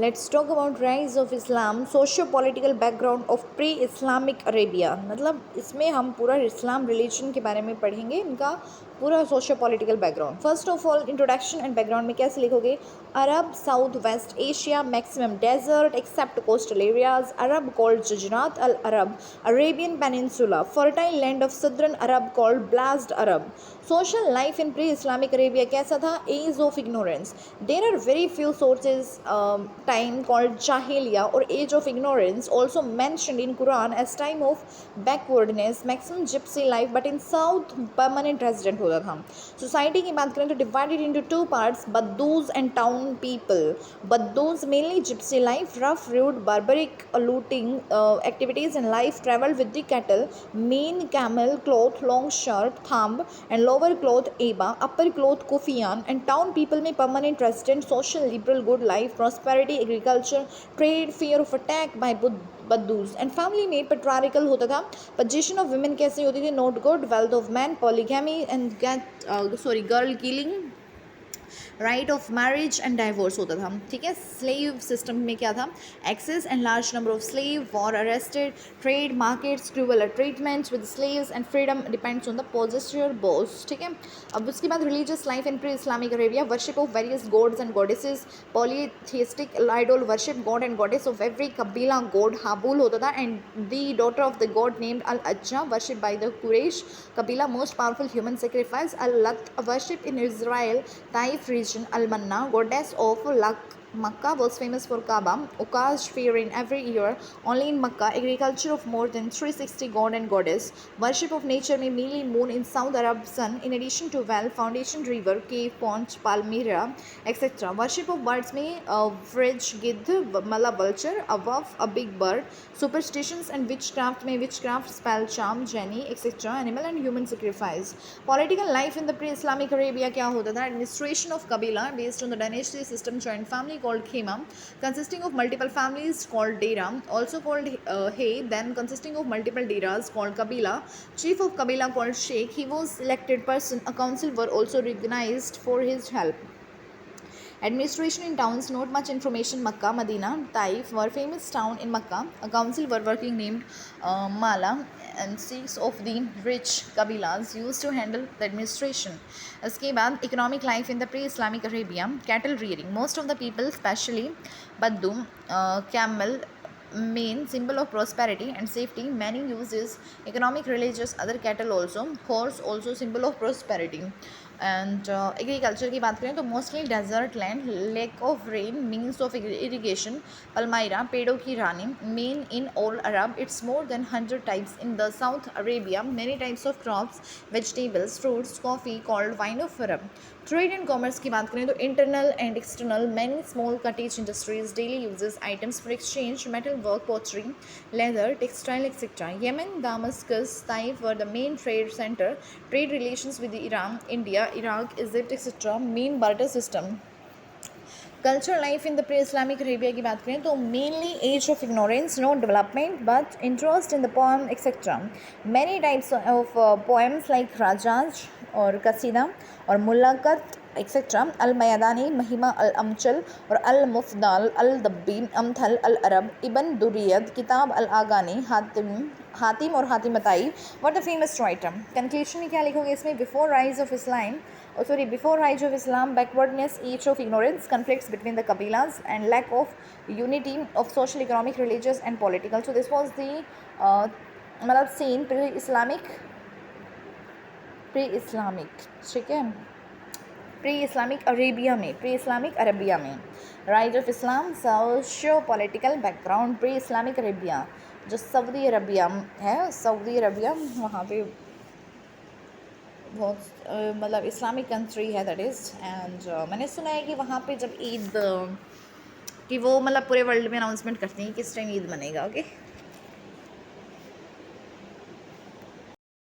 Let's talk about rise of Islam, socio political background of pre Islamic Arabia. मतलब इसमें हम पूरा इस्लाम religion के बारे में पढ़ेंगे, इनका पूरा socio political background. First of all introduction and background में कैसे लिखोगे? Arab south west Asia maximum desert except coastal areas, Arab called Jazirat al Arab, Arabian peninsula, fertile land of southern Arab called ब्लास्ड Arab. Social life in pre Islamic Arabia कैसा था? Age of ignorance, there are very few sources time called Jahiliya or age of ignorance, also mentioned in Quran as time of backwardness, maximum gypsy life, but in south permanent resident होता था। Society की बात करें तो divided into two parts, Baddus and town people. Baddus mainly gypsy life, rough, rude, barbaric, looting activities and life traveled with the cattle, main camel cloth, long shirt, thumb and lower cloth eba, upper cloth kufiyan, and town people में permanent resident, social, liberal, good life, prosperity, agriculture, trade, fear of attack by बद्दूज and family में patriarchal होता था। Position of women कैसे होती थी? Not good, wealth of man, polygamy and girl killing, right of marriage and divorce होता था। ठीक है। स्लेव सिस्टम में क्या था? Excess and large number of slave, war arrested, trade markets, cruel treatment with slaves and freedom depends on the possessor boss. ठीक है। अब उसके बाद religious life in pre Islamic Arabia, worship of various gods and goddesses, polytheistic idol worship, god and goddess of every कबीला god Hubal होता था, and the daughter of the god named al Uzza worship by the Quraysh कबीला, most powerful human sacrifice, al Lat worship in Israel Taif region, Al-Manna, goddess of luck. Makkah was famous for Kaaba, Uqash fair in every year, only in Makkah, agriculture of more than 360 god and goddess, worship of nature में mainly moon in South Arab sun, in addition to well, foundation river, cave, pond, palmyra, etc. Worship of birds में fridge, गिद्ध, मतलब vulture, above a big bird, superstitions and witchcraft में witchcraft, spell, charm, jenny, etc. Animal and human sacrifice. Political life in the pre-Islamic Arabia क्या होता था? Administration of Kabila based on the dynasty system, joint family called Khema, consisting of multiple families called Dera, also called Hay, then consisting of multiple Deras called Kabila, chief of Kabila called Sheikh, he was elected person, a council were also recognized for his help. Administration in towns, not much information. Makkah, Medina, Taif were famous town in Makkah. A council were working named Mala, and six of the rich Kabilas used to handle the administration. उसके बाद economic life in the pre-Islamic Arabia, cattle rearing. Most of the people, especially Baddu, camel, main symbol of prosperity and safety. Many uses economic, religious, other cattle also. Horse also symbol of prosperity. And agriculture की बात करें तो mostly desert land, lake of rain, means of irrigation, palmyra पेड़ों की रानी, main in all Arab, it's more than 100 types in the south Arabia, many types of crops, vegetables, fruits, coffee called wine of Arab. Trade and commerce की बात करें तो internal and external, many small cottage industries, daily uses items for exchange, metal work, pottery, leather, textile etcetera. Yemen, Damascus, Taif were the main trade centre, trade relations with Iran, India, Iraq, Egypt, etc. Main barter system. Culture life in the pre Islamic Arabia की बात करें तो mainly age of ignorance, no development but interest in the poem etcetera. Many types of poems like राजाज और कसीदा और मुलाकत etcetera. अल मयादानी, महिमा, अल अमचल और अल मुफदाल, अल दब्बी, अमथल, अल अरब, इबन दुरियत, किताब अल आगानी, हातिम और Hatimtai were the famous writer. Conclusion में क्या लिखोगे इसमें? Before rise of Islam, before rise of Islam, backwardness, age of ignorance, conflicts between the Kabilas, and lack of unity of social, economic, religious, and political. So this was the मतलब scene pre-Islamic, ठीक है, pre-Islamic Arabia में rise of Islam, socio political background, pre-Islamic Arabia जो Saudi Arabia है, Saudi Arabia वहाँ पे बहुत मतलब इस्लामिक कंट्री है दैट इज़। एंड मैंने सुना है कि वहाँ पे जब ईद कि वो मतलब पूरे वर्ल्ड में अनाउंसमेंट करती हैं कि किस टाइम ईद मनेगा। ओके।